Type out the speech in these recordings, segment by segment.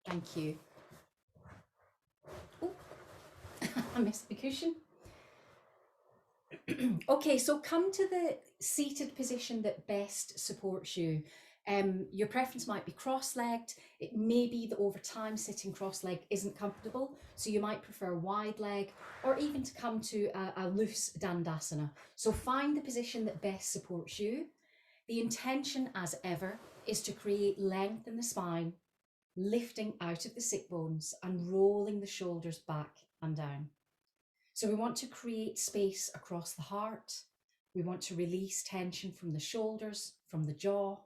Thank you. Oh, I missed the cushion. Okay, so come to the seated position that best supports you. Your preference might be cross-legged. It may be that over time sitting cross-legged isn't comfortable, so you might prefer wide leg, or even to come to a loose dandasana. So find the position that best supports you. The intention, as ever, is to create length in the spine, lifting out of the sit bones and rolling the shoulders back and down. So we want to create space across the heart. We want to release tension from the shoulders, from the jaw,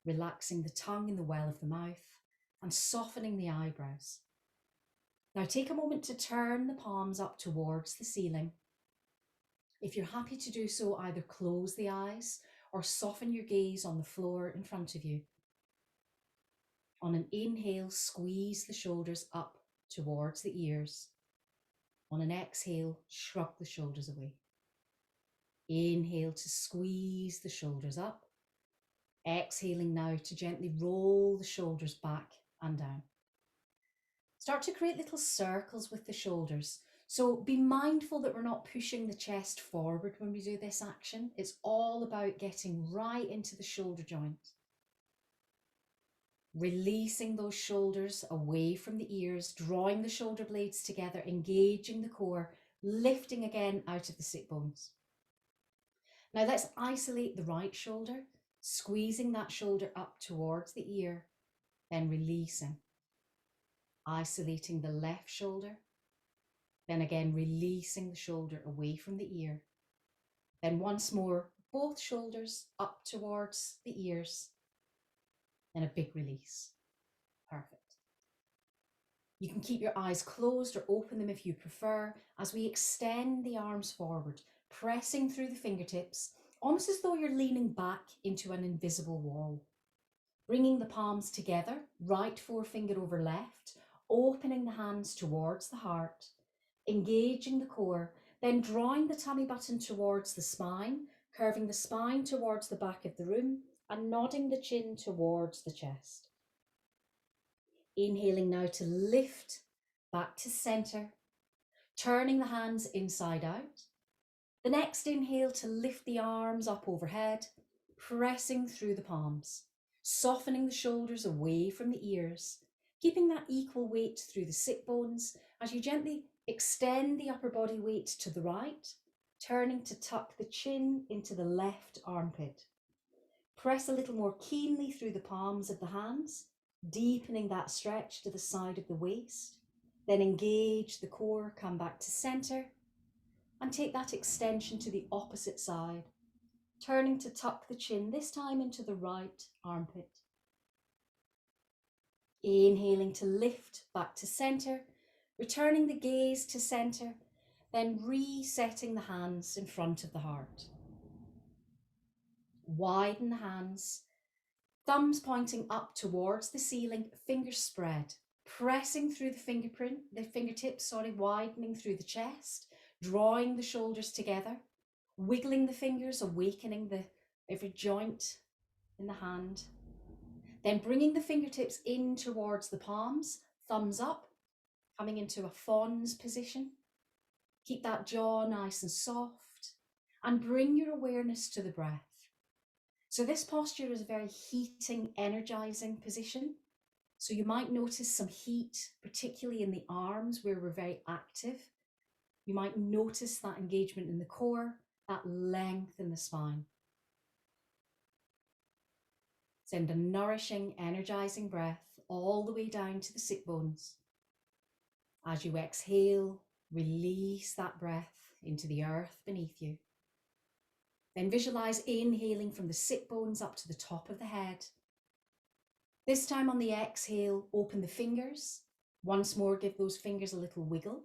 relaxing the tongue in the well of the mouth, and softening the eyebrows. Now take a moment to turn the palms up towards the ceiling. If you're happy to do so, either close the eyes or soften your gaze on the floor in front of you. On an inhale, squeeze the shoulders up towards the ears. On an exhale, shrug the shoulders away. Inhale to squeeze the shoulders up. Exhaling now to gently roll the shoulders back and down. Start to create little circles with the shoulders. So be mindful that we're not pushing the chest forward when we do this action. It's all about getting right into the shoulder joint. Releasing those shoulders away from the ears, drawing the shoulder blades together, engaging the core, lifting again out of the sit bones. Now let's isolate the right shoulder, squeezing that shoulder up towards the ear, then releasing. Isolating the left shoulder, then again releasing the shoulder away from the ear. Then once more, both shoulders up towards the ears, then a big release. Perfect. You can keep your eyes closed or open them if you prefer, as we extend the arms forward, pressing through the fingertips, almost as though you're leaning back into an invisible wall. Bringing the palms together, right forefinger over left, opening the hands towards the heart, engaging the core, then drawing the tummy button towards the spine, curving the spine towards the back of the room, and nodding the chin towards the chest. Inhaling now to lift back to center, turning the hands inside out. The next inhale to lift the arms up overhead, pressing through the palms, softening the shoulders away from the ears, keeping that equal weight through the sit bones as you gently extend the upper body weight to the right, turning to tuck the chin into the left armpit. Press a little more keenly through the palms of the hands, deepening that stretch to the side of the waist. Then engage the core, come back to center, and take that extension to the opposite side, turning to tuck the chin, this time into the right armpit. Inhaling to lift back to center, returning the gaze to center, then resetting the hands in front of the heart. Widen the hands, thumbs pointing up towards the ceiling, fingers spread, pressing through the fingertips, widening through the chest, drawing the shoulders together, wiggling the fingers, awakening every joint in the hand. Then bringing the fingertips in towards the palms, thumbs up, coming into a fawn's position. Keep that jaw nice and soft, and bring your awareness to the breath. So this posture is a very heating, energizing position. So you might notice some heat, particularly in the arms where we're very active. You might notice that engagement in the core, that length in the spine. Send a nourishing, energizing breath all the way down to the sit bones. As you exhale, release that breath into the earth beneath you. Then visualize inhaling from the sit bones up to the top of the head. This time on the exhale, open the fingers. Once more, give those fingers a little wiggle.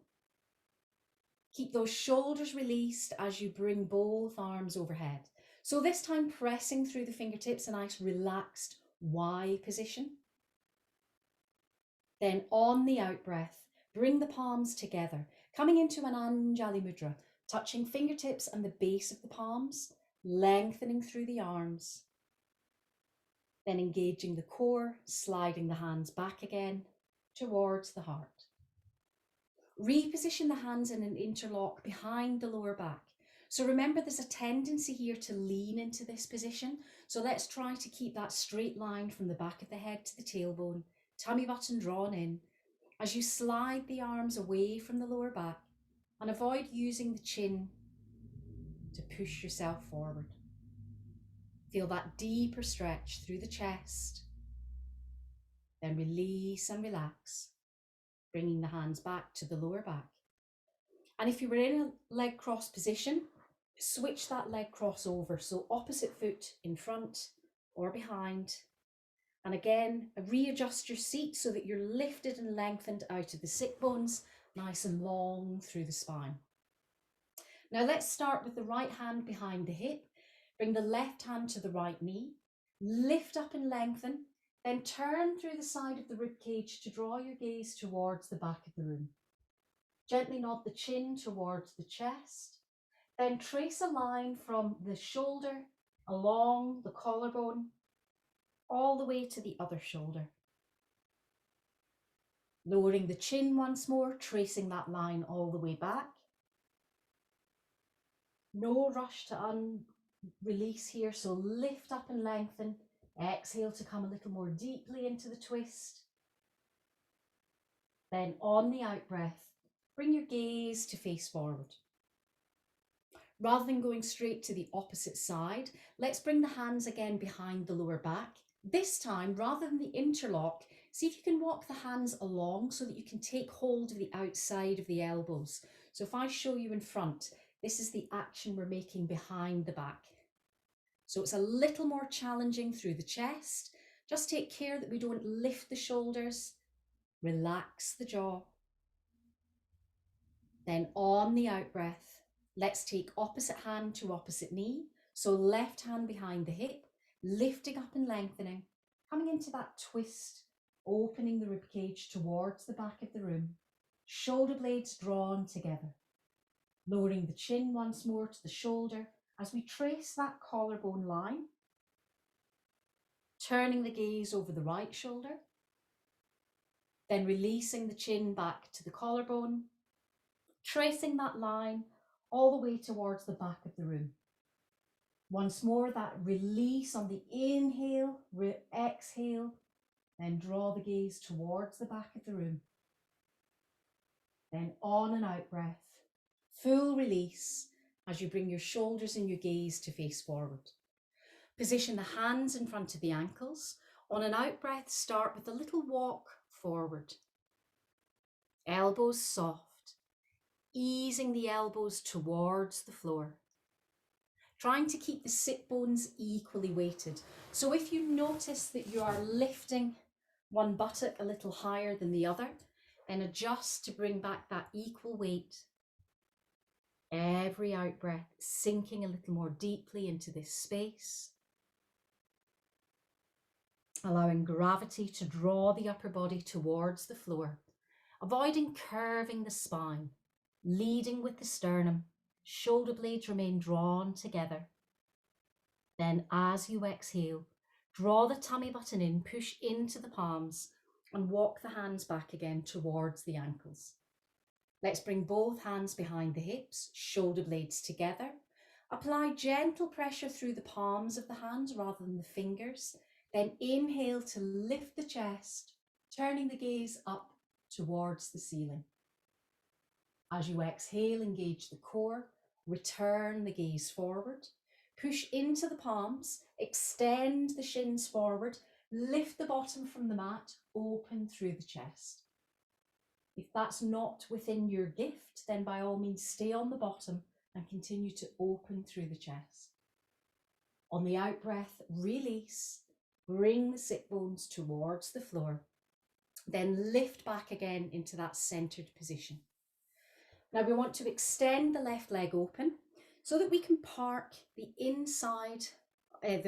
Keep those shoulders released as you bring both arms overhead. So this time pressing through the fingertips, a nice relaxed Y position. Then on the out breath, bring the palms together, coming into an Anjali Mudra, touching fingertips and the base of the palms, lengthening through the arms. Then engaging the core, sliding the hands back again, towards the heart. Reposition the hands in an interlock behind the lower back. So remember, there's a tendency here to lean into this position. So let's try to keep that straight line from the back of the head to the tailbone, tummy button drawn in, as you slide the arms away from the lower back and avoid using the chin to push yourself forward. Feel that deeper stretch through the chest, then release and relax, bringing the hands back to the lower back. And if you were in a leg cross position, switch that leg cross over. So opposite foot in front or behind. And again, readjust your seat so that you're lifted and lengthened out of the sit bones, nice and long through the spine. Now let's start with the right hand behind the hip. Bring the left hand to the right knee, lift up and lengthen, then turn through the side of the rib cage to draw your gaze towards the back of the room. Gently nod the chin towards the chest, then trace a line from the shoulder along the collarbone, all the way to the other shoulder. Lowering the chin once more, tracing that line all the way back. No rush to release here, so lift up and lengthen. Exhale to come a little more deeply into the twist. Then on the out breath, bring your gaze to face forward. Rather than going straight to the opposite side, let's bring the hands again behind the lower back. This time, rather than the interlock, see if you can walk the hands along so that you can take hold of the outside of the elbows. So if I show you in front, this is the action we're making behind the back. So it's a little more challenging through the chest. Just take care that we don't lift the shoulders, relax the jaw. Then on the out breath, let's take opposite hand to opposite knee. So left hand behind the hip, lifting up and lengthening, coming into that twist, opening the rib cage towards the back of the room, shoulder blades drawn together. Lowering the chin once more to the shoulder as we trace that collarbone line. Turning the gaze over the right shoulder, then releasing the chin back to the collarbone, tracing that line all the way towards the back of the room. Once more, that release on the inhale, exhale, then draw the gaze towards the back of the room. Then on an out breath, full release as you bring your shoulders and your gaze to face forward. Position the hands in front of the ankles. On an out breath, start with a little walk forward. Elbows soft, easing the elbows towards the floor. Trying to keep the sit bones equally weighted. So if you notice that you are lifting one buttock a little higher than the other, then adjust to bring back that equal weight. Every out breath, sinking a little more deeply into this space. Allowing gravity to draw the upper body towards the floor, avoiding curving the spine, leading with the sternum, shoulder blades remain drawn together. Then as you exhale, draw the tummy button in, push into the palms and walk the hands back again towards the ankles. Let's bring both hands behind the hips, shoulder blades together. Apply gentle pressure through the palms of the hands rather than the fingers. Then inhale to lift the chest, turning the gaze up towards the ceiling. As you exhale, engage the core, return the gaze forward, push into the palms, extend the shins forward, lift the bottom from the mat, open through the chest. If that's not within your gift, then by all means stay on the bottom and continue to open through the chest. On the out breath, release. Bring the sit bones towards the floor, then lift back again into that centered position. Now we want to extend the left leg open so that we can park the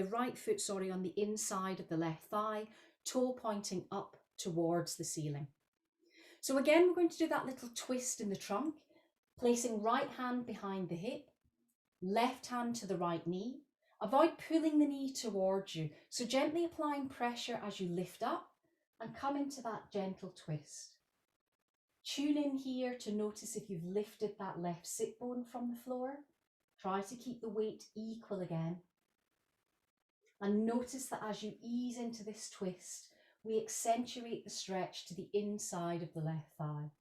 right foot on the inside of the left thigh, toe pointing up towards the ceiling. So again, we're going to do that little twist in the trunk, placing right hand behind the hip, left hand to the right knee. Avoid pulling the knee towards you, so gently applying pressure as you lift up, and come into that gentle twist. Tune in here to notice if you've lifted that left sit bone from the floor. Try to keep the weight equal again. And notice that as you ease into this twist, we accentuate the stretch to the inside of the left thigh.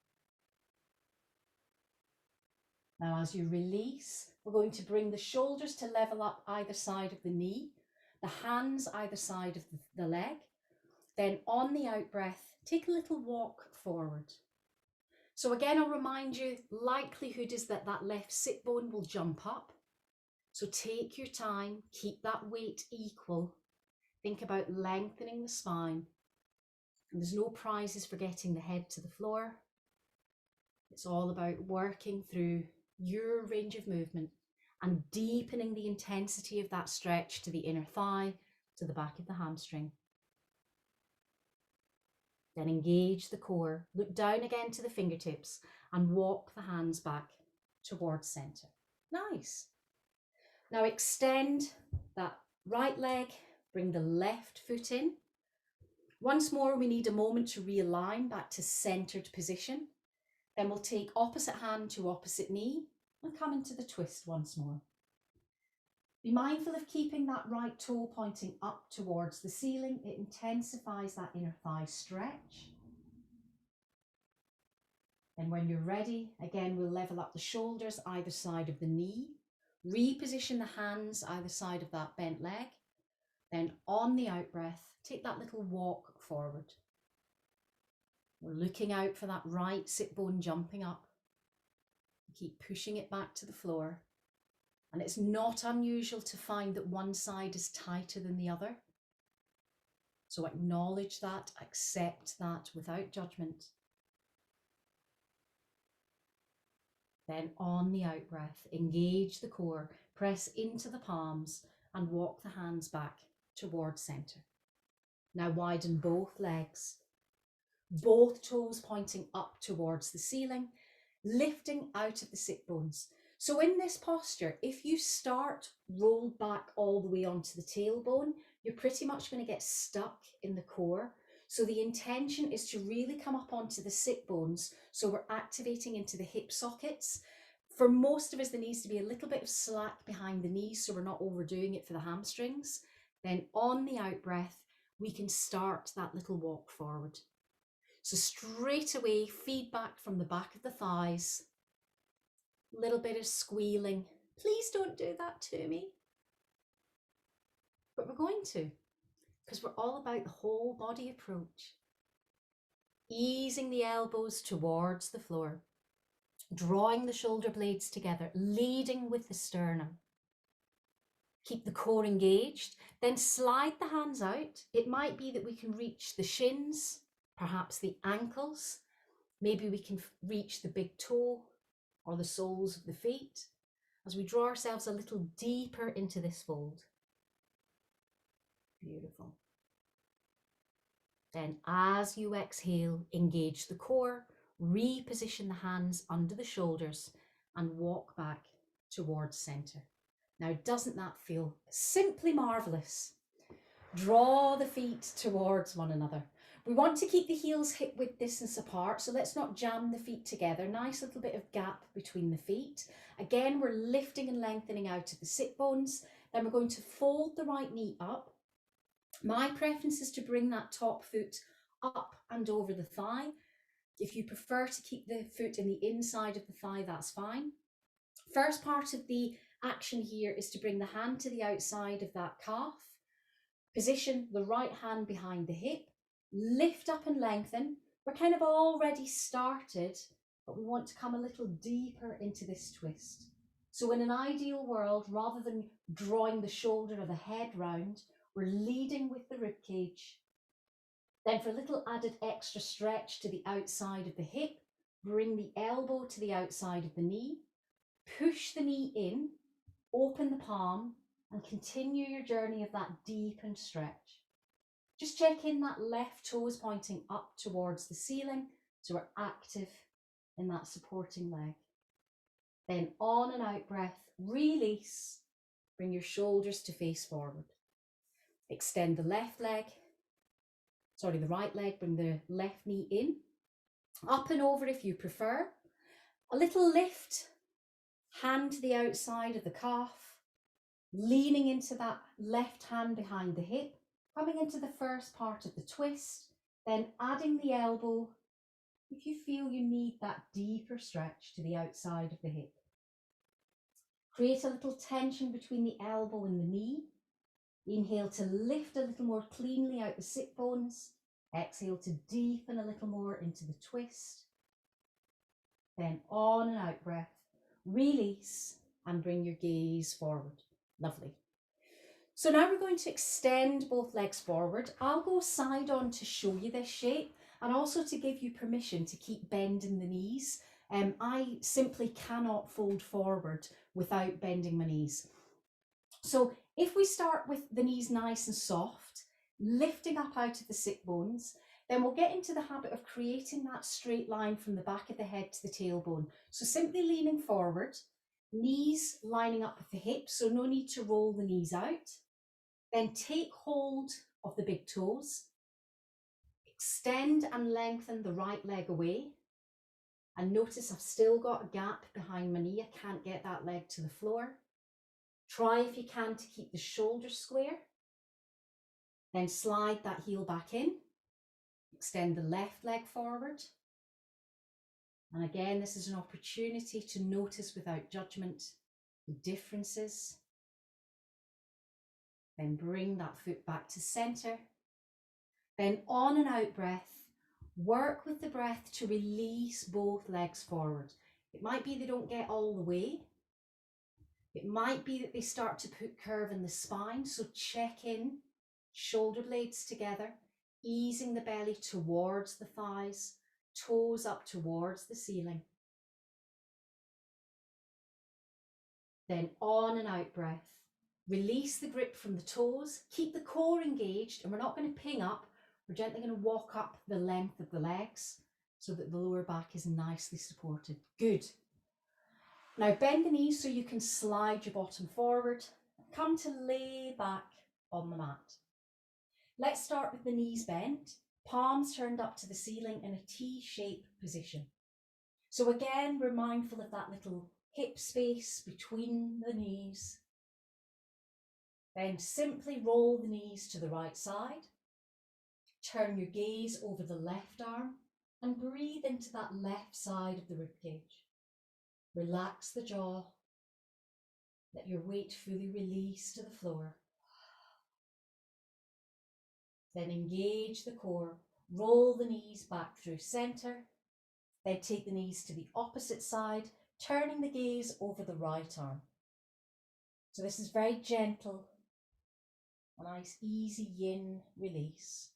Now, as you release, we're going to bring the shoulders to level up either side of the knee, the hands either side of the leg. Then on the out breath, take a little walk forward. So again, I'll remind you, likelihood is that that left sit bone will jump up. So take your time, keep that weight equal. Think about lengthening the spine. And there's no prizes for getting the head to the floor. It's all about working through your range of movement and deepening the intensity of that stretch to the inner thigh, to the back of the hamstring. Then engage the core, look down again to the fingertips and walk the hands back towards center. Nice. Now extend that right leg, bring the left foot in. Once more, we need a moment to realign back to centered position. Then we'll take opposite hand to opposite knee and come into the twist once more. Be mindful of keeping that right toe pointing up towards the ceiling. It intensifies that inner thigh stretch. Then when you're ready, again, we'll level up the shoulders either side of the knee, reposition the hands either side of that bent leg. Then on the out breath, take that little walk forward. We're looking out for that right sit bone jumping up. Keep pushing it back to the floor. And it's not unusual to find that one side is tighter than the other. So acknowledge that, accept that without judgment. Then on the out breath, engage the core, press into the palms and walk the hands back towards center. Now widen both legs, both toes pointing up towards the ceiling, lifting out of the sit bones. So in this posture, if you start rolled back all the way onto the tailbone, you're pretty much going to get stuck in the core. So the intention is to really come up onto the sit bones. So we're activating into the hip sockets. For most of us, there needs to be a little bit of slack behind the knees so we're not overdoing it for the hamstrings. Then on the out breath, we can start that little walk forward. So straight away, feedback from the back of the thighs. Little bit of squealing. Please don't do that to me. But we're going to, because we're all about the whole body approach. Easing the elbows towards the floor, drawing the shoulder blades together, leading with the sternum. Keep the core engaged, then slide the hands out. It might be that we can reach the shins, perhaps the ankles. Maybe we can reach the big toe or the soles of the feet as we draw ourselves a little deeper into this fold. Beautiful. Then as you exhale, engage the core, reposition the hands under the shoulders and walk back towards center. Now, doesn't that feel simply marvelous? Draw the feet towards one another. We want to keep the heels hip width distance apart, so let's not jam the feet together. Nice little bit of gap between the feet. Again, we're lifting and lengthening out of the sit bones. Then we're going to fold the right knee up. My preference is to bring that top foot up and over the thigh. If you prefer to keep the foot in the inside of the thigh, that's fine. First part of the action here is to bring the hand to the outside of that calf. Position the right hand behind the hip. Lift up and lengthen. We're kind of already started, but we want to come a little deeper into this twist. So in an ideal world, rather than drawing the shoulder or the head round, we're leading with the rib cage. Then for a little added extra stretch to the outside of the hip, bring the elbow to the outside of the knee, push the knee in, open the palm, and continue your journey of that deepened stretch. Just check in that left toe is pointing up towards the ceiling, so we're active in that supporting leg. Then on and out breath, release, bring your shoulders to face forward. Extend the left leg, sorry, the right leg, bring the left knee in, up and over if you prefer. A little lift, hand to the outside of the calf, leaning into that left hand behind the hip, coming into the first part of the twist, then adding the elbow if you feel you need that deeper stretch to the outside of the hip. Create a little tension between the elbow and the knee. Inhale to lift a little more cleanly out the sit bones. Exhale to deepen a little more into the twist. Then on and out breath, release and bring your gaze forward. Lovely. So now we're going to extend both legs forward. I'll go side on to show you this shape and also to give you permission to keep bending the knees. I simply cannot fold forward without bending my knees. So if we start with the knees nice and soft, lifting up out of the sit bones, then we'll get into the habit of creating that straight line from the back of the head to the tailbone. So simply leaning forward, knees lining up with the hips, so no need to roll the knees out. Then take hold of the big toes, extend and lengthen the right leg away. And notice I've still got a gap behind my knee. I can't get that leg to the floor. Try if you can to keep the shoulders square. Then slide that heel back in. Extend the left leg forward. And again, this is an opportunity to notice without judgment the differences. Then bring that foot back to center. Then on and out breath, work with the breath to release both legs forward. It might be they don't get all the way. It might be that they start to put curve in the spine. So check in, shoulder blades together, easing the belly towards the thighs, toes up towards the ceiling. Then on and out breath. Release the grip from the toes, keep the core engaged, and we're not going to ping up. We're gently going to walk up the length of the legs so that the lower back is nicely supported. Good. Now bend the knees so you can slide your bottom forward. Come to lay back on the mat. Let's start with the knees bent, palms turned up to the ceiling in a T-shaped position. So again, we're mindful of that little hip space between the knees. Then simply roll the knees to the right side. Turn your gaze over the left arm and breathe into that left side of the ribcage. Relax the jaw. Let your weight fully release to the floor. Then engage the core. Roll the knees back through center. Then take the knees to the opposite side, turning the gaze over the right arm. So this is very gentle. A nice easy yin release.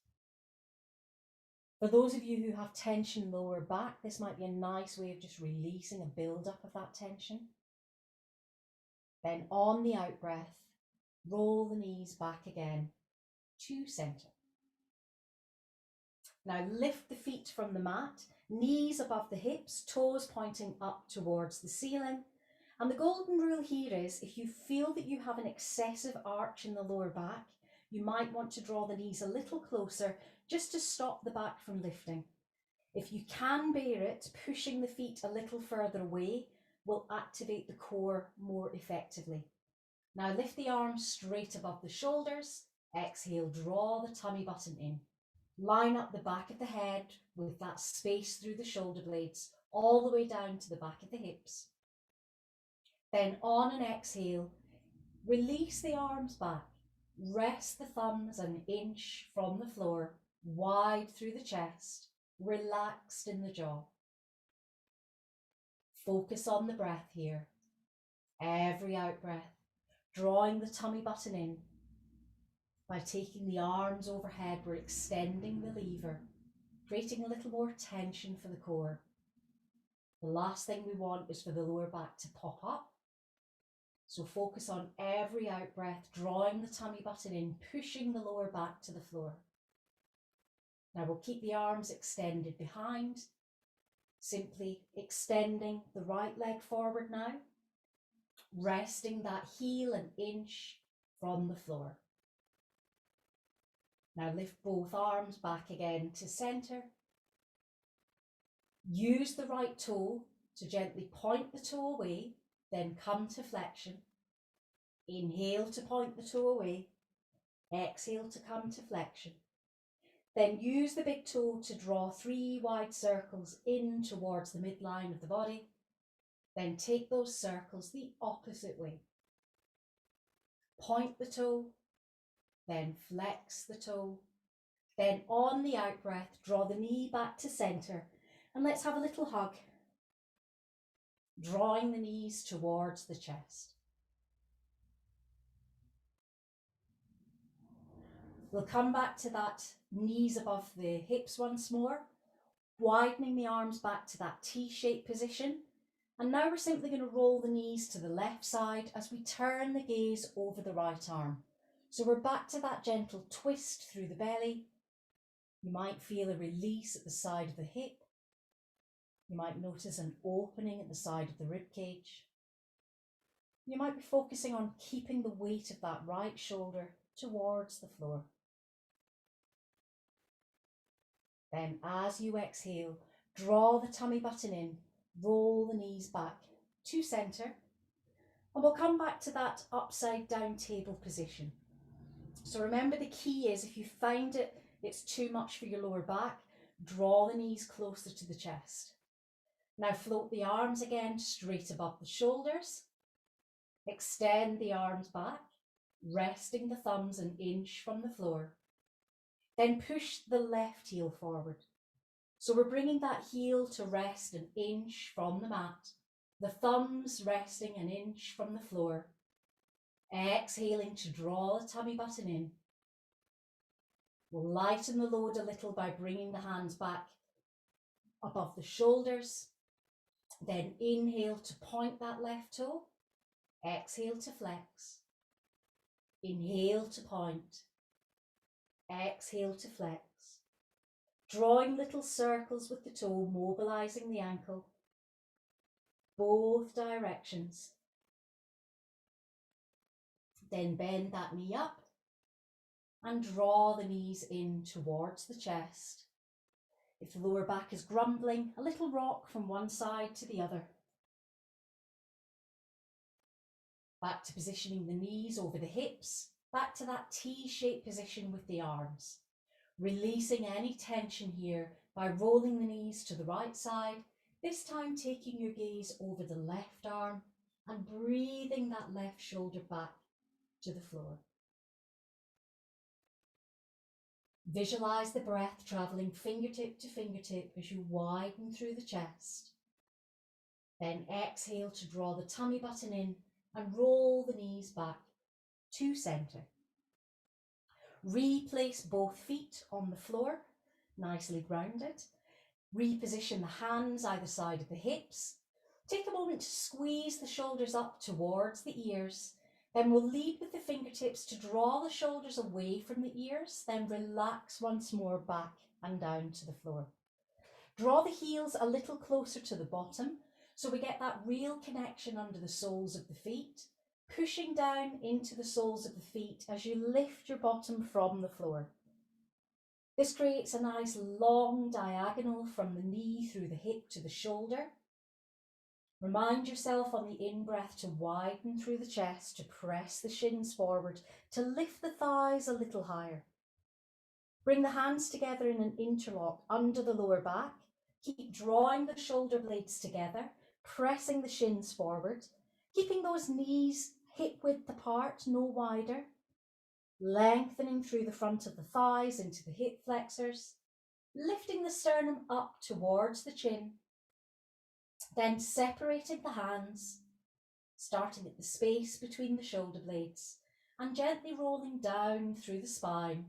For those of you who have tension lower back, this might be a nice way of just releasing a build-up of that tension. Then on the out breath, roll the knees back again to center. Now lift the feet from the mat, knees above the hips, toes pointing up towards the ceiling. And the golden rule here is if you feel that you have an excessive arch in the lower back, you might want to draw the knees a little closer just to stop the back from lifting. If you can bear it, pushing the feet a little further away will activate the core more effectively. Now lift the arms straight above the shoulders. Exhale, draw the tummy button in. Line up the back of the head with that space through the shoulder blades all the way down to the back of the hips. Then on an exhale, release the arms back. Rest the thumbs an inch from the floor, wide through the chest, relaxed in the jaw. Focus on the breath here. Every out breath, drawing the tummy button in. By taking the arms overhead, we're extending the lever, creating a little more tension for the core. The last thing we want is for the lower back to pop up. So focus on every out breath, drawing the tummy button in, pushing the lower back to the floor. Now we'll keep the arms extended behind, simply extending the right leg forward now, resting that heel an inch from the floor. Now lift both arms back again to center. Use the right toe to gently point the toe away, then come to flexion. Inhale to point the toe away. Exhale to come to flexion. Then use the big toe to draw 3 wide circles in towards the midline of the body. Then take those circles the opposite way. Point the toe, then flex the toe. Then on the out breath, draw the knee back to center, and let's have a little hug. Drawing the knees towards the chest. We'll come back to that knees above the hips once more, widening the arms back to that T-shaped position. And now we're simply going to roll the knees to the left side as we turn the gaze over the right arm. So we're back to that gentle twist through the belly. You might feel a release at the side of the hip. You might notice an opening at the side of the rib cage. You might be focusing on keeping the weight of that right shoulder towards the floor. Then as you exhale, draw the tummy button in, roll the knees back to center, and we'll come back to that upside down table position. So remember, the key is if you find it's too much for your lower back, draw the knees closer to the chest. Now float the arms again straight above the shoulders. Extend the arms back, resting the thumbs an inch from the floor. Then push the left heel forward. So we're bringing that heel to rest an inch from the mat, the thumbs resting an inch from the floor. Exhaling to draw the tummy button in. We'll lighten the load a little by bringing the hands back above the shoulders. Then inhale to point that left toe. Exhale to flex. Inhale to point. Exhale to flex. Drawing little circles with the toe, mobilizing the ankle. Both directions. Then bend that knee up and draw the knees in towards the chest. If the lower back is grumbling, a little rock from one side to the other. Back to positioning the knees over the hips, back to that T-shaped position with the arms. Releasing any tension here by rolling the knees to the right side, this time taking your gaze over the left arm and breathing that left shoulder back to the floor. Visualize the breath traveling fingertip to fingertip as you widen through the chest. Then exhale to draw the tummy button in and roll the knees back to center. Replace both feet on the floor, nicely grounded. Reposition the hands either side of the hips. Take a moment to squeeze the shoulders up towards the ears. Then we'll lead with the fingertips to draw the shoulders away from the ears, then relax once more back and down to the floor. Draw the heels a little closer to the bottom so we get that real connection under the soles of the feet, pushing down into the soles of the feet as you lift your bottom from the floor. This creates a nice long diagonal from the knee through the hip to the shoulder. Remind yourself on the in-breath to widen through the chest, to press the shins forward, to lift the thighs a little higher. Bring the hands together in an interlock under the lower back. Keep drawing the shoulder blades together, pressing the shins forward, keeping those knees hip width apart, no wider. Lengthening through the front of the thighs into the hip flexors, lifting the sternum up towards the chin. Then separating the hands, starting at the space between the shoulder blades and gently rolling down through the spine.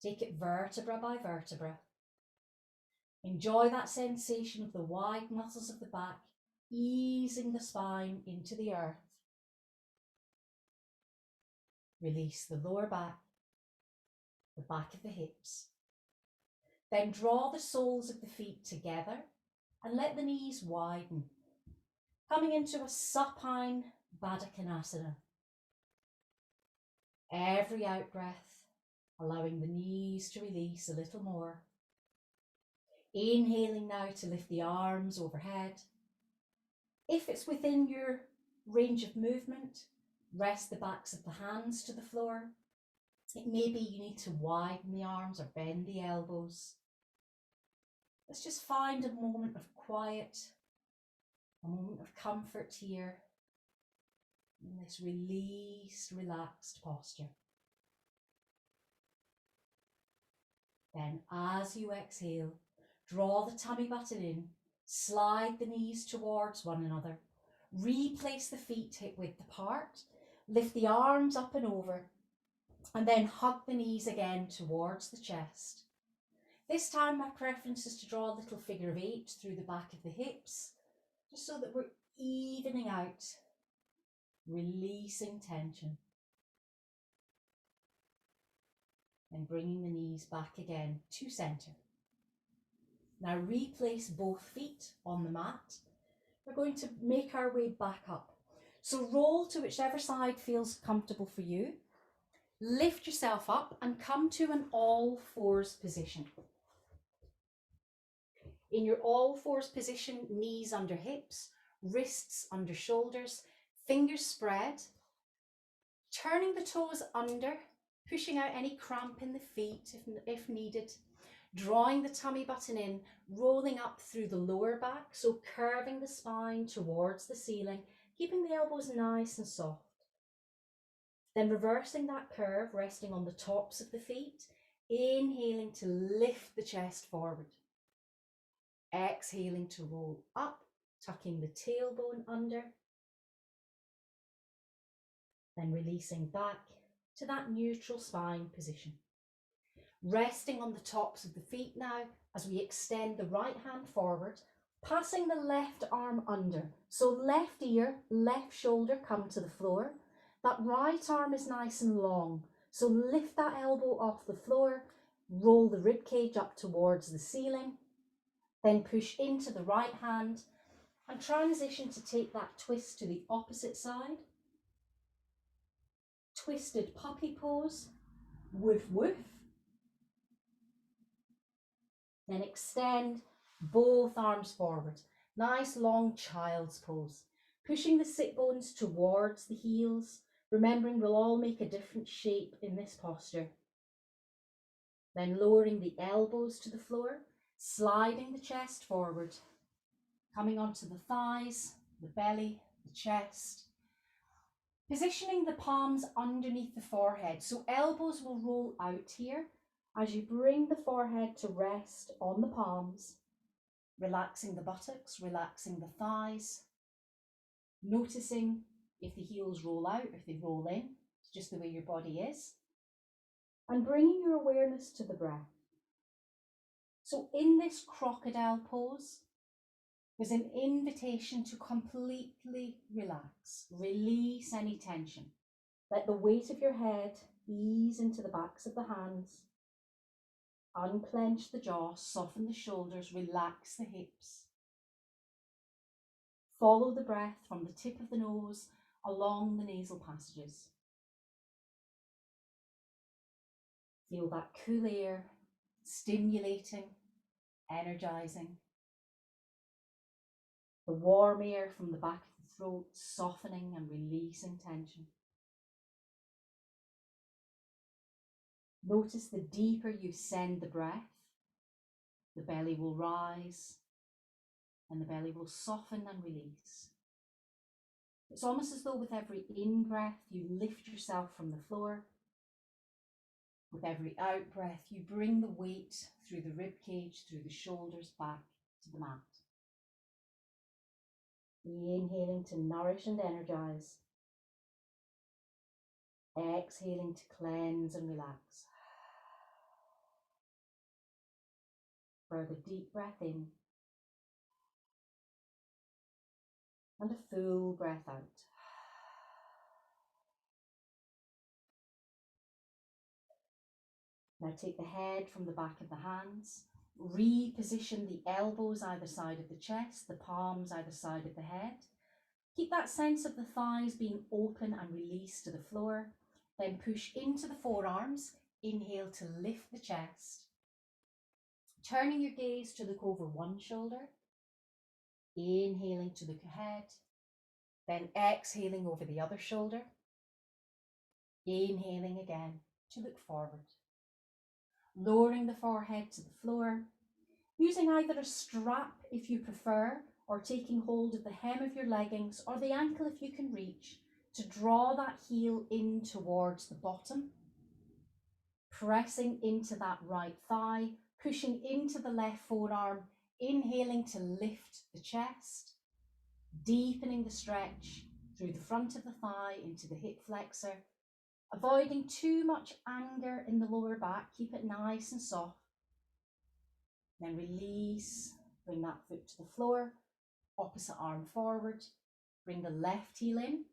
Take it vertebra by vertebra. Enjoy that sensation of the wide muscles of the back, easing the spine into the earth. Release the lower back, the back of the hips. Then draw the soles of the feet together and let the knees widen, coming into a supine Baddha Konasana. Every out breath, allowing the knees to release a little more. Inhaling now to lift the arms overhead. If it's within your range of movement, rest the backs of the hands to the floor. It may be you need to widen the arms or bend the elbows. Let's just find a moment of quiet, a moment of comfort here in this released, relaxed posture. Then as you exhale, draw the tummy button in, slide the knees towards one another, replace the feet hip width apart, lift the arms up and over, and then hug the knees again towards the chest. This time my preference is to draw a little figure of 8 through the back of the hips, just so that we're evening out, releasing tension. And bringing the knees back again to centre. Now replace both feet on the mat. We're going to make our way back up. So roll to whichever side feels comfortable for you. Lift yourself up and come to an all fours position. In your all fours position, knees under hips, wrists under shoulders, fingers spread, turning the toes under, pushing out any cramp in the feet if needed, drawing the tummy button in, rolling up through the lower back, so curving the spine towards the ceiling, keeping the elbows nice and soft. Then reversing that curve, resting on the tops of the feet, inhaling to lift the chest forward. Exhaling to roll up, tucking the tailbone under, then releasing back to that neutral spine position. Resting on the tops of the feet now as we extend the right hand forward, passing the left arm under. So left ear, left shoulder come to the floor. That right arm is nice and long. So lift that elbow off the floor, roll the rib cage up towards the ceiling, then push into the right hand and transition to take that twist to the opposite side. Twisted puppy pose, woof woof. Then extend both arms forward. Nice long child's pose. Pushing the sit bones towards the heels. Remembering we'll all make a different shape in this posture. Then lowering the elbows to the floor, sliding the chest forward. Coming onto the thighs, the belly, the chest. Positioning the palms underneath the forehead. So elbows will roll out here as you bring the forehead to rest on the palms, relaxing the buttocks, relaxing the thighs, noticing if the heels roll out, if they roll in. It's just the way your body is. And bringing your awareness to the breath. So in this crocodile pose, there's an invitation to completely relax, release any tension. Let the weight of your head ease into the backs of the hands. Unclench the jaw, soften the shoulders, relax the hips. Follow the breath from the tip of the nose along the nasal passages. Feel that cool air, stimulating, energizing. The warm air from the back of the throat, softening and releasing tension. Notice the deeper you send the breath, the belly will rise and the belly will soften and release. It's almost as though with every in-breath, you lift yourself from the floor. With every out-breath, you bring the weight through the rib cage, through the shoulders, back to the mat. Inhaling to nourish and energize. Exhaling to cleanse and relax. Further deep breath in. And a full breath out. Now take the head from the back of the hands. Reposition the elbows either side of the chest, the palms either side of the head. Keep that sense of the thighs being open and released to the floor. Then push into the forearms, Inhale to lift the chest. Turning your gaze to look over one shoulder. Inhaling to look ahead. Then exhaling over the other shoulder. Inhaling again to look forward. Lowering the forehead to the floor. Using either a strap if you prefer, or taking hold of the hem of your leggings or the ankle if you can reach, to draw that heel in towards the bottom. Pressing into that right thigh, pushing into the left forearm, inhaling to lift the chest, deepening the stretch through the front of the thigh into the hip flexor, avoiding too much anger in the lower back, keep it nice and soft. Then release, bring that foot to the floor, opposite arm forward, bring the left heel in.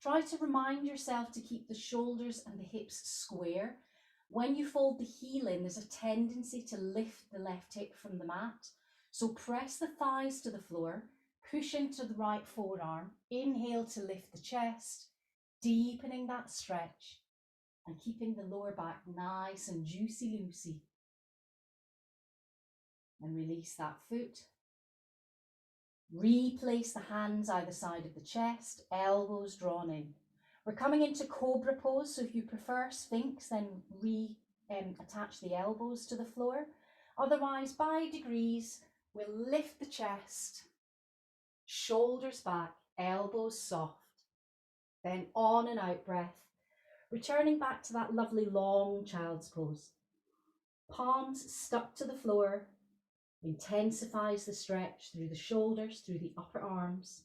Try to remind yourself to keep the shoulders and the hips square. When you fold the heel in, there's a tendency to lift the left hip from the mat. So press the thighs to the floor, push into the right forearm, inhale to lift the chest, deepening that stretch and keeping the lower back nice and juicy-loosey. And release that foot. Replace the hands either side of the chest, elbows drawn in. We're coming into cobra pose, so if you prefer sphinx, then attach the elbows to the floor. Otherwise, by degrees, we'll lift the chest, shoulders back, elbows soft. Then on and out breath, returning back to that lovely long child's pose. Palms stuck to the floor, intensifies the stretch through the shoulders, through the upper arms.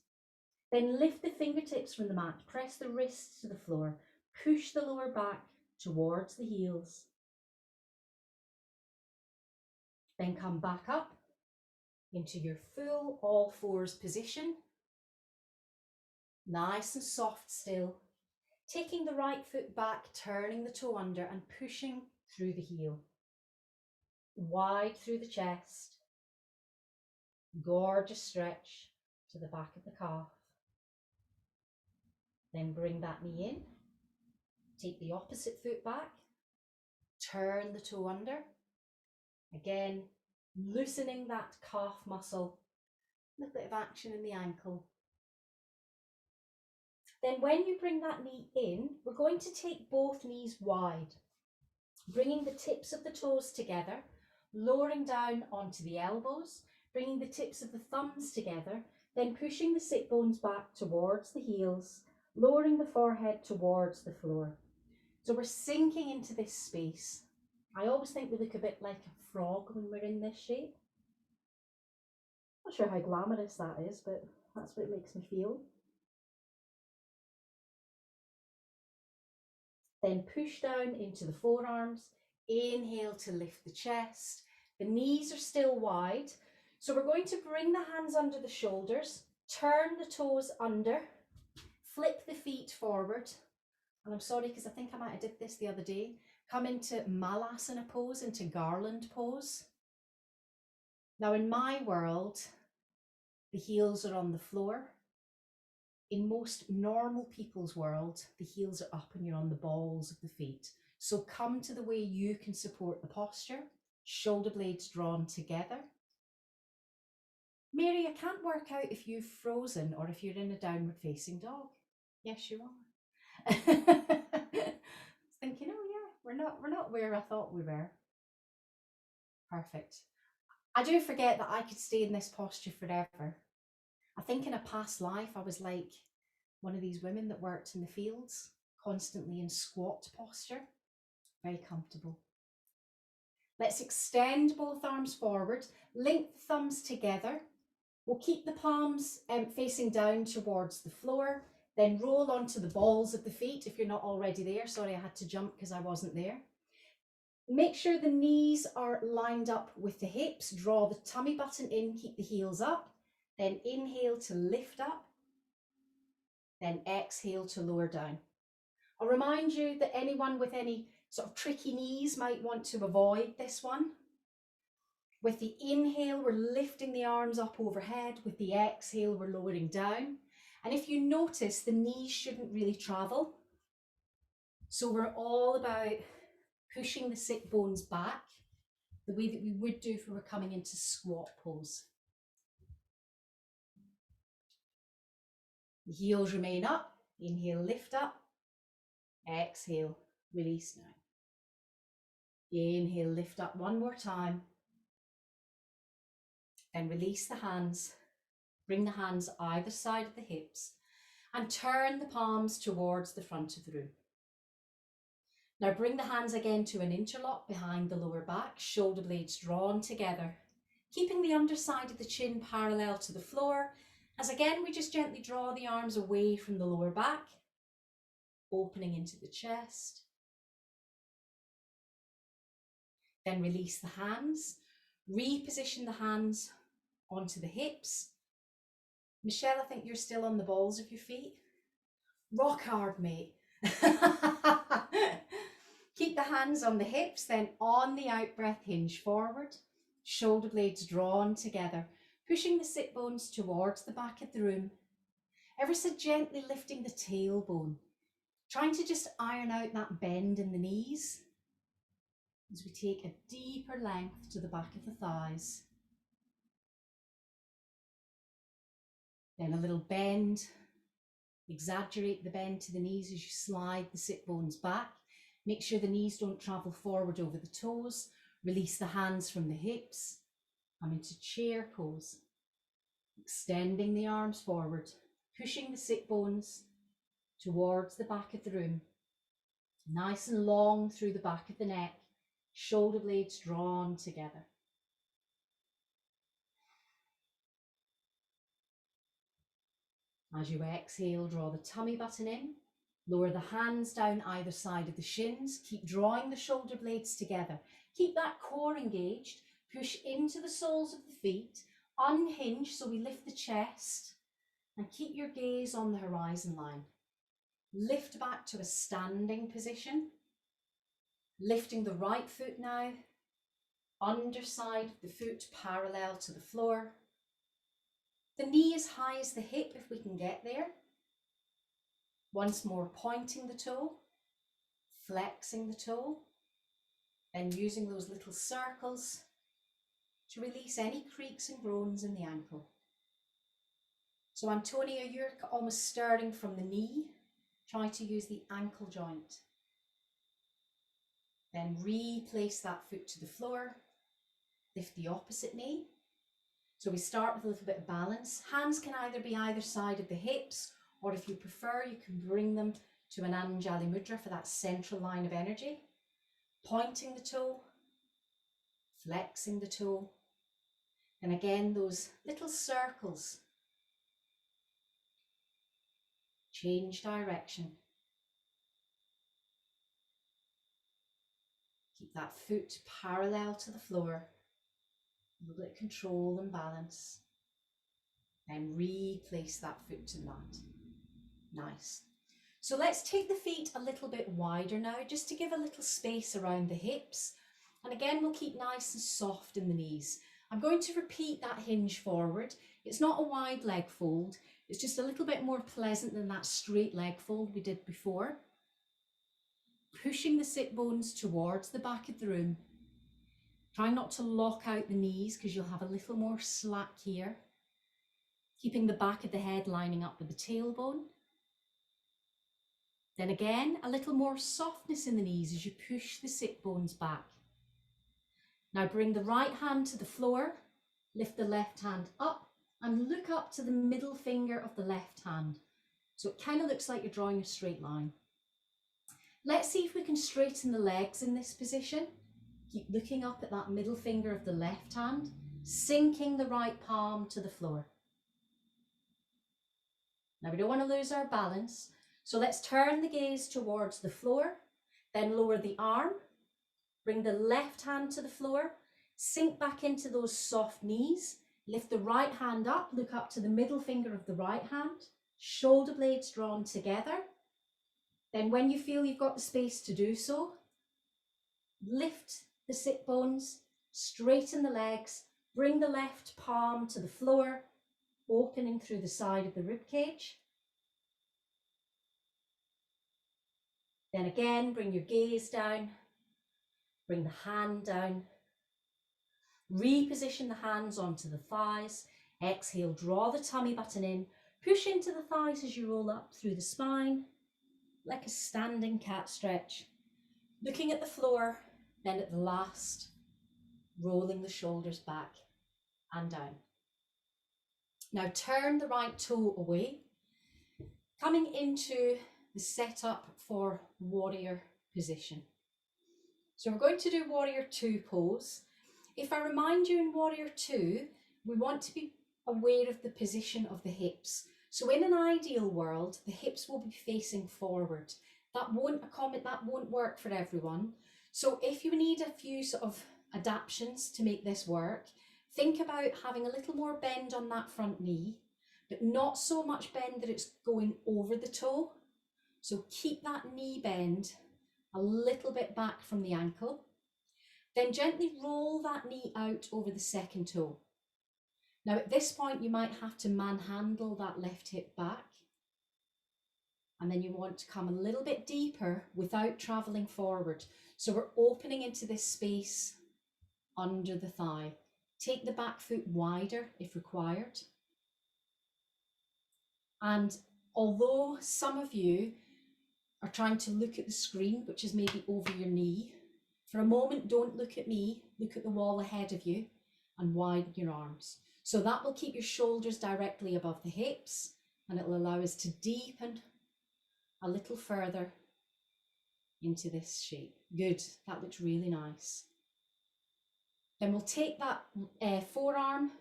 Then lift the fingertips from the mat, press the wrists to the floor, push the lower back towards the heels. Then come back up into your full all fours position. Nice and soft still. Taking the right foot back, turning the toe under and pushing through the heel. Wide through the chest. Gorgeous stretch to the back of the calf. Then bring that knee in. Take the opposite foot back. Turn the toe under. Again, loosening that calf muscle. A little bit of action in the ankle. Then when you bring that knee in, we're going to take both knees wide, bringing the tips of the toes together, lowering down onto the elbows, bringing the tips of the thumbs together, then pushing the sit bones back towards the heels, lowering the forehead towards the floor. So we're sinking into this space. I always think we look a bit like a frog when we're in this shape. Not sure how glamorous that is, but that's what it makes me feel. Then push down into the forearms. Inhale to lift the chest. The knees are still wide. So we're going to bring the hands under the shoulders, turn the toes under, flip the feet forward. And I'm sorry because I think I might have did this the other day. Come into Malasana pose, into garland pose. Now in my world, the heels are on the floor. In most normal people's world, the heels are up and you're on the balls of the feet. So come to the way you can support the posture, shoulder blades drawn together. Mary, I can't work out if you've frozen or if you're in a downward facing dog. Yes, you are. Thinking, oh yeah, we're not where I thought we were. Perfect. I do forget that I could stay in this posture forever. I think in a past life, I was like one of these women that worked in the fields, constantly in squat posture. Very comfortable. Let's extend both arms forward, link the thumbs together. We'll keep the palms facing down towards the floor, then roll onto the balls of the feet if you're not already there. Sorry, I had to jump because I wasn't there. Make sure the knees are lined up with the hips. Draw the tummy button in, keep the heels up. Then inhale to lift up. Then exhale to lower down. I'll remind you that anyone with any sort of tricky knees might want to avoid this one. With the inhale, we're lifting the arms up overhead. With the exhale, we're lowering down. And if you notice, the knees shouldn't really travel. So we're all about pushing the sit bones back the way that we would do if we were coming into squat pose. The heels remain up. Inhale, lift up. Exhale, release now. Inhale, lift up one more time. Then release the hands. Bring the hands either side of the hips and turn the palms towards the front of the room. Now bring the hands again to an interlock behind the lower back, shoulder blades drawn together, keeping the underside of the chin parallel to the floor, as again we just gently draw the arms away from the lower back, opening into the chest. Then release the hands, reposition the hands onto the hips. Michelle, I think you're still on the balls of your feet. Rock hard, mate. Keep the hands on the hips, then on the out breath, hinge forward, shoulder blades drawn together, pushing the sit bones towards the back of the room. Ever so gently lifting the tailbone, trying to just iron out that bend in the knees as we take a deeper length to the back of the thighs. Then a little bend, exaggerate the bend to the knees as you slide the sit bones back. Make sure the knees don't travel forward over the toes. Release the hands from the hips. Come into chair pose. Extending the arms forward, pushing the sit bones towards the back of the room. Nice and long through the back of the neck. Shoulder blades drawn together. As you exhale, draw the tummy button in. Lower the hands down either side of the shins. Keep drawing the shoulder blades together. Keep that core engaged. Push into the soles of the feet. Unhinge so we lift the chest. And keep your gaze on the horizon line. Lift back to a standing position. Lifting the right foot now. Underside of the foot parallel to the floor. The knee as high as the hip if we can get there. Once more, pointing the toe, flexing the toe, and using those little circles to release any creaks and groans in the ankle. So Antonia, you're almost starting from the knee. Try to use the ankle joint. Then replace that foot to the floor. Lift the opposite knee. So we start with a little bit of balance. Hands can either be either side of the hips, or if you prefer, you can bring them to an Anjali Mudra for that central line of energy. Pointing the toe, flexing the toe, and again, those little circles. Change direction. Keep that foot parallel to the floor. A little bit of control and balance. Then replace that foot to the mat. Nice. So let's take the feet a little bit wider now, just to give a little space around the hips. And again, we'll keep nice and soft in the knees. I'm going to repeat that hinge forward. It's not a wide leg fold. It's just a little bit more pleasant than that straight leg fold we did before. Pushing the sit bones towards the back of the room. Try not to lock out the knees because you'll have a little more slack here. Keeping the back of the head lining up with the tailbone. Then again, a little more softness in the knees as you push the sit bones back. Now bring the right hand to the floor, lift the left hand up and look up to the middle finger of the left hand. So it kind of looks like you're drawing a straight line. Let's see if we can straighten the legs in this position. Keep looking up at that middle finger of the left hand, sinking the right palm to the floor. Now we don't want to lose our balance. So let's turn the gaze towards the floor, then lower the arm, bring the left hand to the floor, sink back into those soft knees, lift the right hand up, look up to the middle finger of the right hand, shoulder blades drawn together. Then when you feel you've got the space to do so, lift the sit bones, straighten the legs, bring the left palm to the floor, opening through the side of the rib cage. Then again, bring your gaze down, Bring the hand down. Reposition the hands onto the thighs. Exhale, draw the tummy button in. Push into the thighs as you roll up through the spine, like a standing cat stretch. Looking at the floor, then at the last, rolling the shoulders back and down. Now turn the right toe away, coming into the setup for warrior position. So we're going to do warrior two pose. If I remind you in warrior two, we want to be aware of the position of the hips. So in an ideal world, the hips will be facing forward. That won't work for everyone. So if you need a few sort of adaptations to make this work, think about having a little more bend on that front knee, but not so much bend that it's going over the toe. So keep that knee bend a little bit back from the ankle. Then gently roll that knee out over the second toe. Now at this point, you might have to manhandle that left hip back. And then you want to come a little bit deeper without traveling forward. So we're opening into this space under the thigh. Take the back foot wider if required. And although some of you are trying to look at the screen, which is maybe over your knee, for a moment, don't look at me, look at the wall ahead of you and widen your arms. So that will keep your shoulders directly above the hips and it will allow us to deepen a little further into this shape. Good, that looks really nice. Then we'll take that forearm.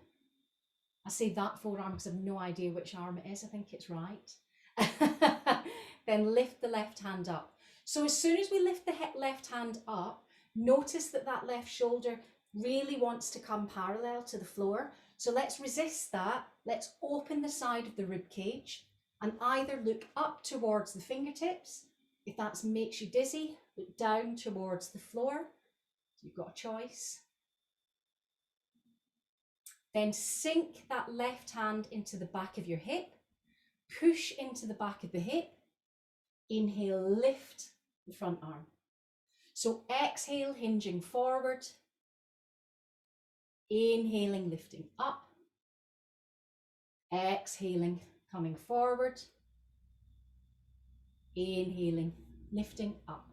I say that forearm because I have no idea which arm it is. I think it's right. Then lift the left hand up. So as soon as we lift the left hand up, notice that that left shoulder really wants to come parallel to the floor. So let's resist that. Let's open the side of the rib cage and either look up towards the fingertips. If that makes you dizzy, look down towards the floor. You've got a choice. Then sink that left hand into the back of your hip. Push into the back of the hip. Inhale, lift the front arm. So exhale, hinging forward. Inhaling, lifting up. Exhaling, coming forward. Inhaling, lifting up.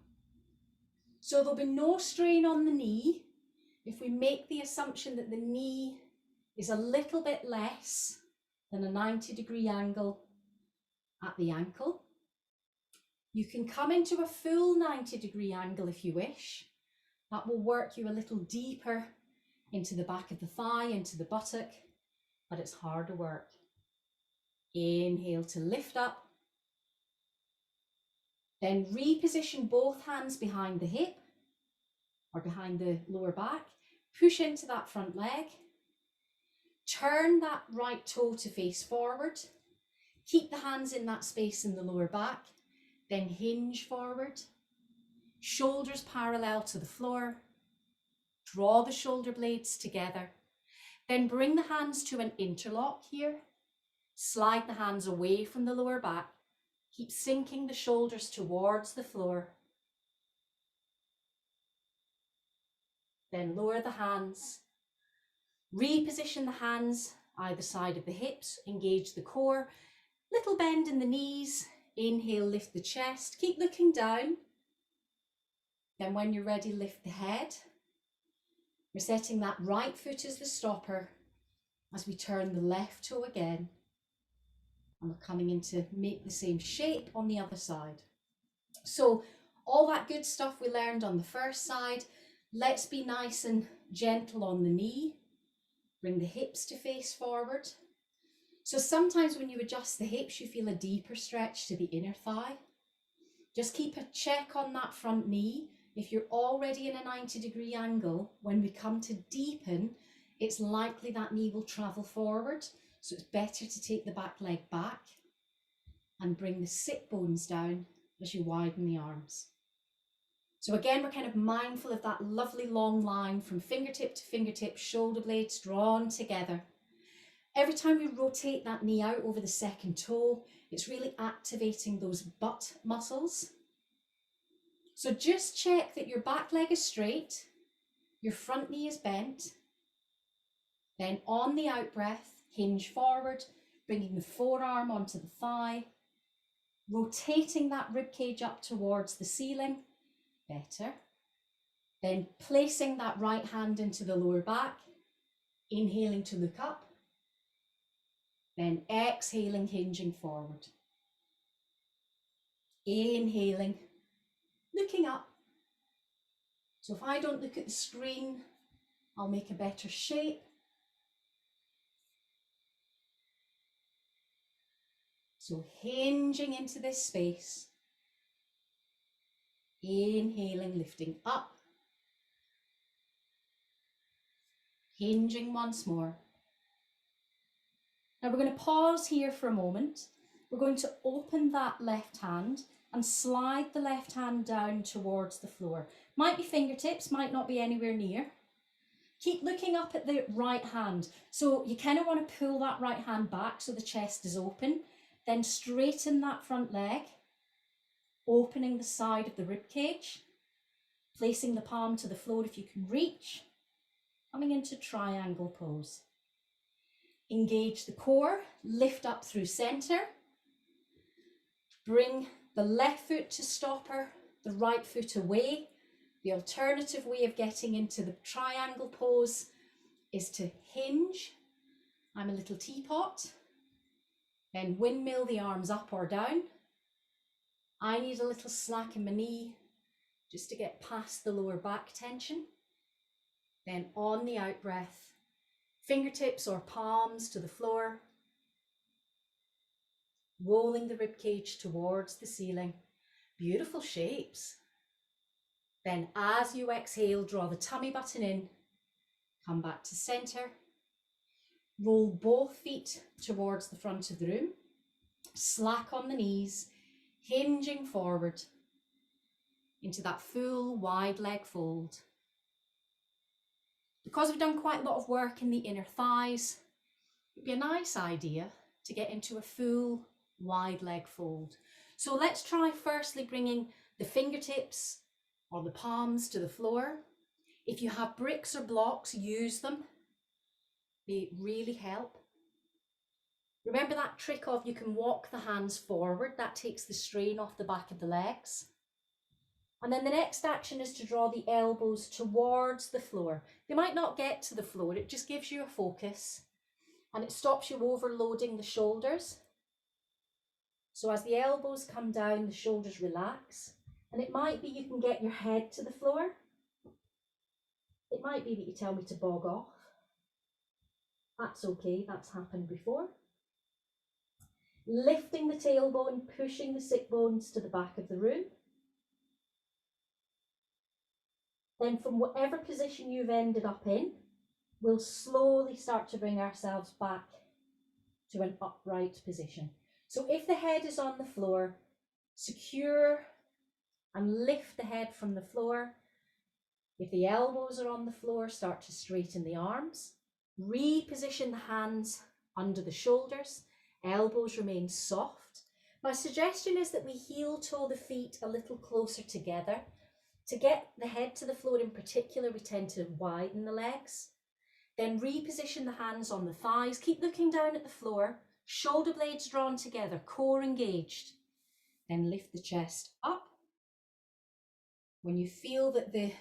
So there'll be no strain on the knee if we make the assumption that the knee is a little bit less than a 90-degree angle at the ankle. You can come into a full 90-degree angle if you wish. That will work you a little deeper into the back of the thigh, into the buttock, but it's harder work. Inhale to lift up. Then reposition both hands behind the hip or behind the lower back. Push into that front leg. Turn that right toe to face forward. Keep the hands in that space in the lower back. Then hinge forward. Shoulders parallel to the floor. Draw the shoulder blades together. Then bring the hands to an interlock here. Slide the hands away from the lower back. Keep sinking the shoulders towards the floor. Then lower the hands. Reposition the hands either side of the hips. Engage the core. Little bend in the knees. Inhale, lift the chest. Keep looking down. Then when you're ready, lift the head. We're setting that right foot as the stopper as we turn the left toe again. And we're coming in to make the same shape on the other side. So all that good stuff we learned on the first side, let's be nice and gentle on the knee. Bring the hips to face forward. So sometimes when you adjust the hips, you feel a deeper stretch to the inner thigh. Just keep a check on that front knee. If you're already in a 90-degree angle, when we come to deepen, it's likely that knee will travel forward. So it's better to take the back leg back and bring the sit bones down as you widen the arms. So again, we're kind of mindful of that lovely long line from fingertip to fingertip, shoulder blades drawn together. Every time we rotate that knee out over the second toe, it's really activating those butt muscles. So just check that your back leg is straight, your front knee is bent. Then on the out breath, hinge forward, bringing the forearm onto the thigh, rotating that rib cage up towards the ceiling. Better. Then placing that right hand into the lower back, inhaling to look up. Then exhaling, hinging forward. Inhaling, looking up. So if I don't look at the screen, I'll make a better shape. So hinging into this space. Inhaling, lifting up. Hinging once more. Now we're going to pause here for a moment. We're going to open that left hand and slide the left hand down towards the floor. Might be fingertips, might not be anywhere near. Keep looking up at the right hand. So you kind of want to pull that right hand back so the chest is open. Then straighten that front leg, opening the side of the rib cage, placing the palm to the floor if you can reach, coming into triangle pose. Engage the core, lift up through center. Bring the left foot to stopper, the right foot away. The alternative way of getting into the triangle pose is to hinge. I'm a little teapot. Then windmill the arms up or down. I need a little slack in my knee just to get past the lower back tension. Then on the out breath, fingertips or palms to the floor, rolling the rib cage towards the ceiling. Beautiful shapes. Then as you exhale, draw the tummy button in, come back to center, roll both feet towards the front of the room, slack on the knees, hinging forward into that full wide leg fold. Because we've done quite a lot of work in the inner thighs, it'd be a nice idea to get into a full wide leg fold. So let's try firstly bringing the fingertips or the palms to the floor. If you have bricks or blocks, use them. They really help. Remember that trick of you can walk the hands forward. That takes the strain off the back of the legs. And then the next action is to draw the elbows towards the floor. They might not get to the floor, it just gives you a focus and it stops you overloading the shoulders. So as the elbows come down, the shoulders relax, and it might be you can get your head to the floor. It might be that you tell me to bog off. That's okay, that's happened before. Lifting the tailbone, pushing the sit bones to the back of the room. Then from whatever position you've ended up in, we'll slowly start to bring ourselves back to an upright position. So if the head is on the floor, secure and lift the head from the floor. If the elbows are on the floor, start to straighten the arms. Reposition the hands under the shoulders. Elbows remain soft. My suggestion is that we heel toe the feet a little closer together. To get the head to the floor in particular, we tend to widen the legs. Then reposition the hands on the thighs. Keep looking down at the floor. Shoulder blades drawn together, core engaged. Then lift the chest up. When you feel that the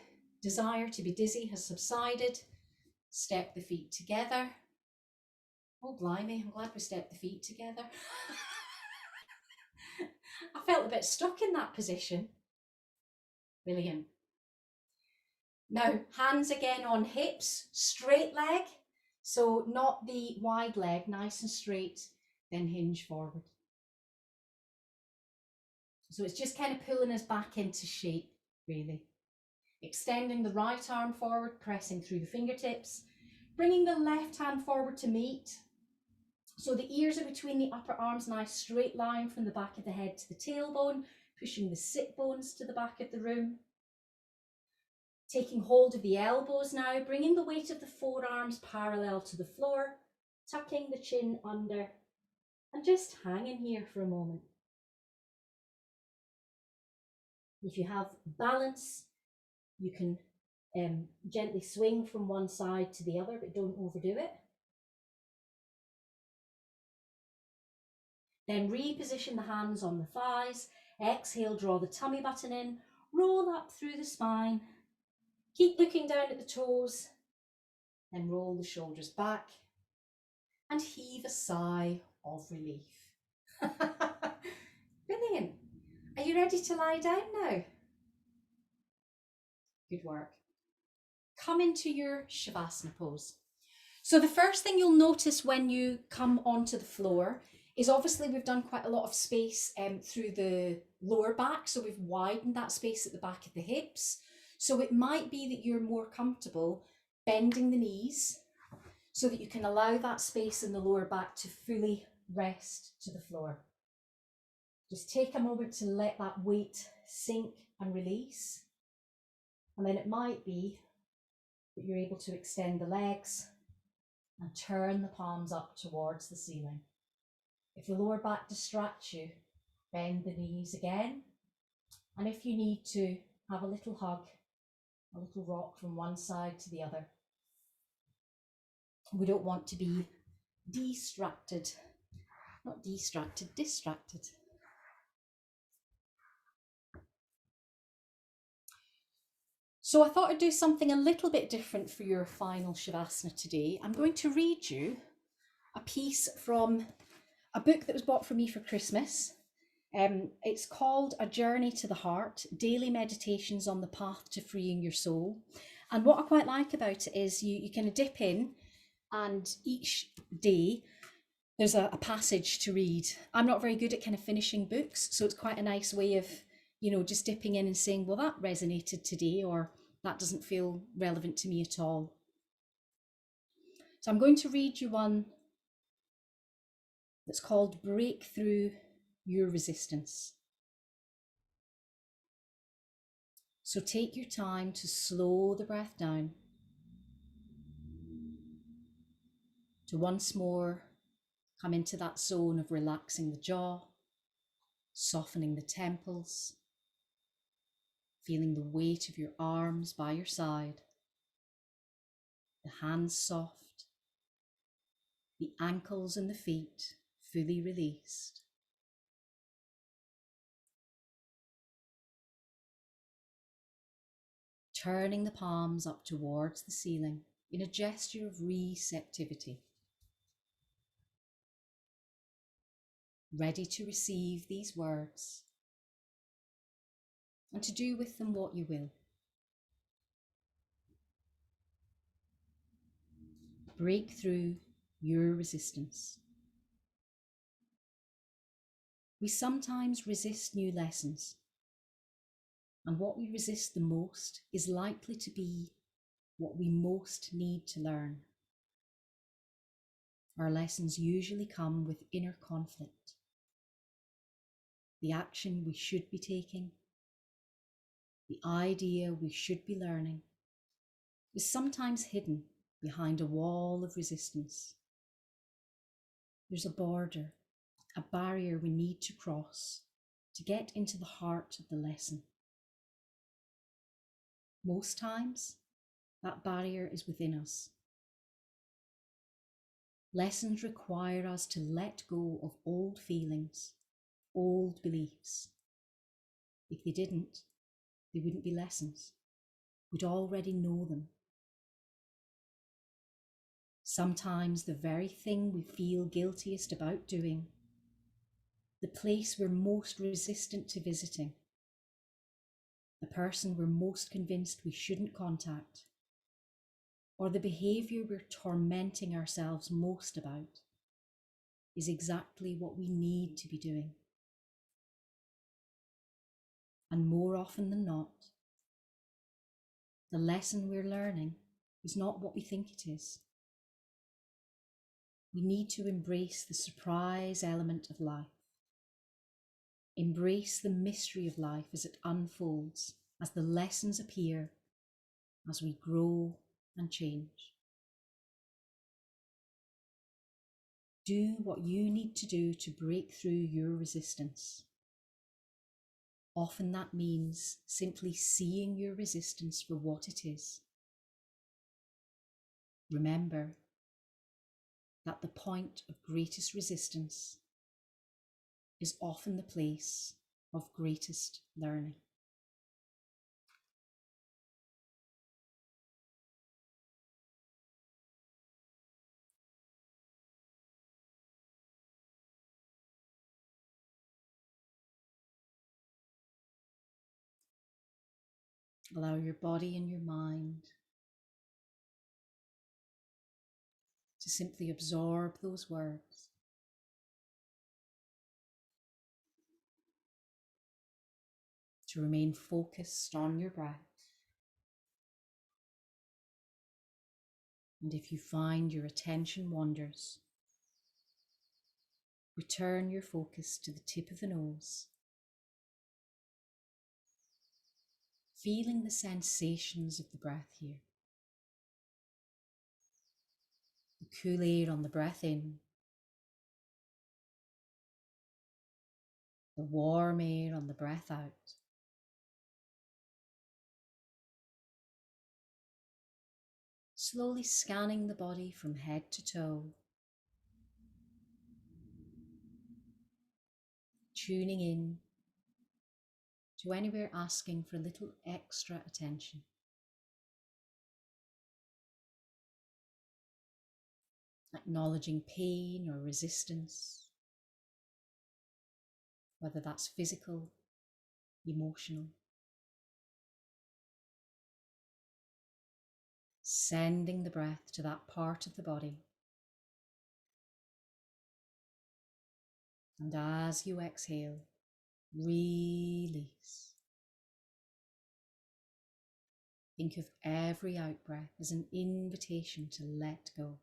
desire to be dizzy has subsided, step the feet together. Oh, blimey, I'm glad we stepped the feet together. I felt a bit stuck in that position. Brilliant. Now, hands again on hips, straight leg. So not the wide leg, nice and straight, then hinge forward. So it's just kind of pulling us back into shape, really. Extending the right arm forward, pressing through the fingertips, bringing the left hand forward to meet. So the ears are between the upper arms, nice straight line from the back of the head to the tailbone, pushing the sit bones to the back of the room. Taking hold of the elbows now, bringing the weight of the forearms parallel to the floor, tucking the chin under, and just hanging here for a moment. If you have balance, you can gently swing from one side to the other, but don't overdo it. Then reposition the hands on the thighs. Exhale, draw the tummy button in, roll up through the spine. Keep looking down at the toes, then roll the shoulders back and heave a sigh of relief. Brilliant. Are you ready to lie down now? Good work. Come into your Shavasana pose. So the first thing you'll notice when you come onto the floor is obviously we've done quite a lot of space through the lower back. So we've widened that space at the back of the hips. So it might be that you're more comfortable bending the knees so that you can allow that space in the lower back to fully rest to the floor. Just take a moment to let that weight sink and release. And then it might be that you're able to extend the legs and turn the palms up towards the ceiling. If the lower back distracts you, bend the knees again. And if you need to, have a little hug, a little rock from one side to the other. We don't want to be distracted. So I thought I'd do something a little bit different for your final Shavasana today. I'm going to read you a piece from a book that was bought for me for Christmas. It's called A Journey to the Heart, Daily Meditations on the Path to Freeing Your Soul. And what I quite like about it is you kind of dip in, and each day there's a passage to read. I'm not very good at kind of finishing books, so it's quite a nice way of, just dipping in and saying, well, that resonated today, or that doesn't feel relevant to me at all. So I'm going to read you one that's called Break Through Your Resistance. So take your time to slow the breath down, to once more come into that zone of relaxing the jaw, softening the temples, feeling the weight of your arms by your side, the hands soft, the ankles and the feet fully released. Turning the palms up towards the ceiling in a gesture of receptivity. Ready to receive these words and to do with them what you will. Break through your resistance. We sometimes resist new lessons, and what we resist the most is likely to be what we most need to learn. Our lessons usually come with inner conflict. The action we should be taking, the idea we should be learning, is sometimes hidden behind a wall of resistance. There's a border, a barrier we need to cross to get into the heart of the lesson. Most times, that barrier is within us. Lessons require us to let go of old feelings, old beliefs. If they didn't, they wouldn't be lessons. We'd already know them. Sometimes the very thing we feel guiltiest about doing, the place we're most resistant to visiting, the person we're most convinced we shouldn't contact, or the behaviour we're tormenting ourselves most about, is exactly what we need to be doing. And more often than not, the lesson we're learning is not what we think it is. We need to embrace the surprise element of life. Embrace the mystery of life as it unfolds, as the lessons appear, as we grow and change. Do what you need to do to break through your resistance. Often that means simply seeing your resistance for what it is. Remember that the point of greatest resistance is often the place of greatest learning. Allow your body and your mind to simply absorb those words. To remain focused on your breath. And if you find your attention wanders, return your focus to the tip of the nose, feeling the sensations of the breath here. The cool air on the breath in, the warm air on the breath out. Slowly scanning the body from head to toe, tuning in to anywhere asking for a little extra attention. Acknowledging pain or resistance, whether that's physical, emotional. Sending the breath to that part of the body. And as you exhale, release. Think of every out breath as an invitation to let go.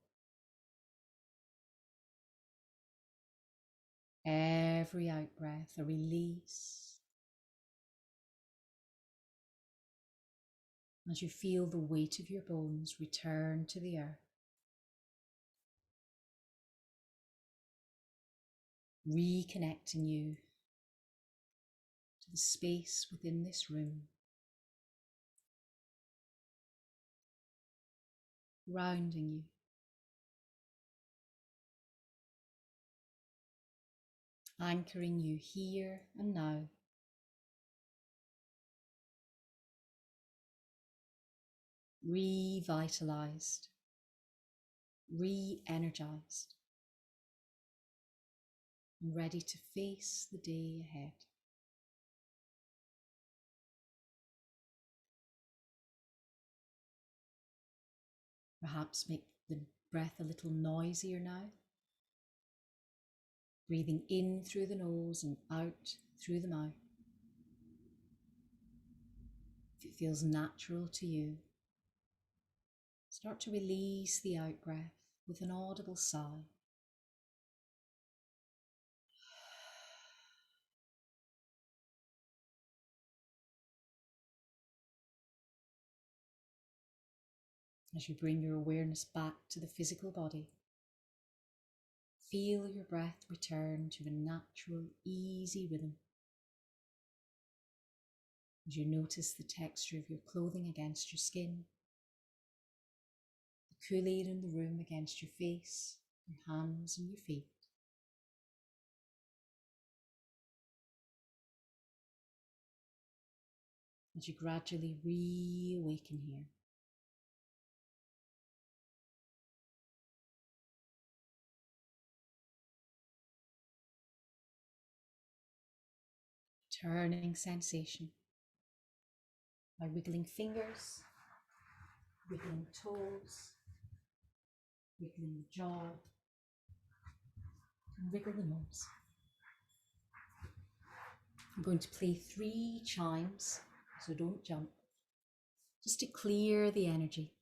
Every out breath a release. As you feel the weight of your bones return to the earth. Reconnecting you to the space within this room. Grounding you. Anchoring you here and now. Revitalized, re-energized, and ready to face the day ahead. Perhaps make the breath a little noisier now. Breathing in through the nose and out through the mouth. If it feels natural to you, start to release the out breath with an audible sigh. As you bring your awareness back to the physical body, feel your breath return to a natural, easy rhythm. As you notice the texture of your clothing against your skin, the cool air in the room against your face, your hands and your feet. As you gradually reawaken here. Turning sensation by wiggling fingers, wiggling toes, wiggling the jaw, and wiggle the nose. I'm going to play 3 chimes, so don't jump, just to clear the energy.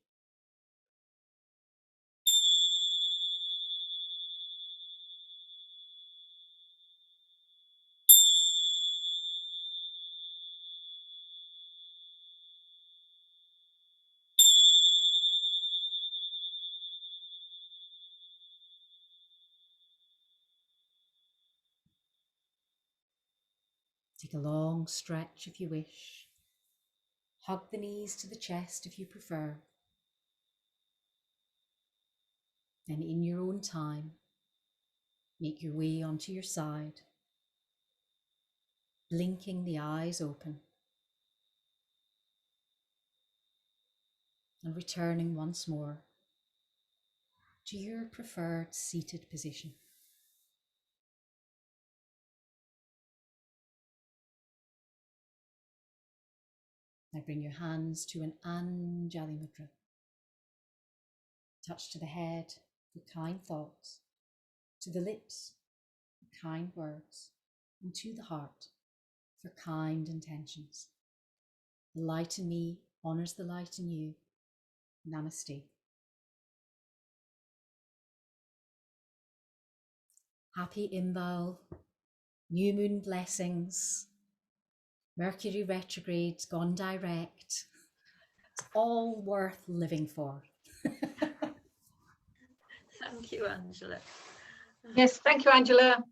Take a long stretch if you wish. Hug the knees to the chest if you prefer. Then in your own time, make your way onto your side, blinking the eyes open and returning once more to your preferred seated position. Now bring your hands to an Anjali Mudra. Touch to the head for kind thoughts, to the lips for kind words, and to the heart for kind intentions. The light in me honours the light in you. Namaste. Happy Imbaul, new moon blessings, Mercury retrograde's gone direct. It's all worth living for. Thank you, Angela. Yes, thank you, Angela.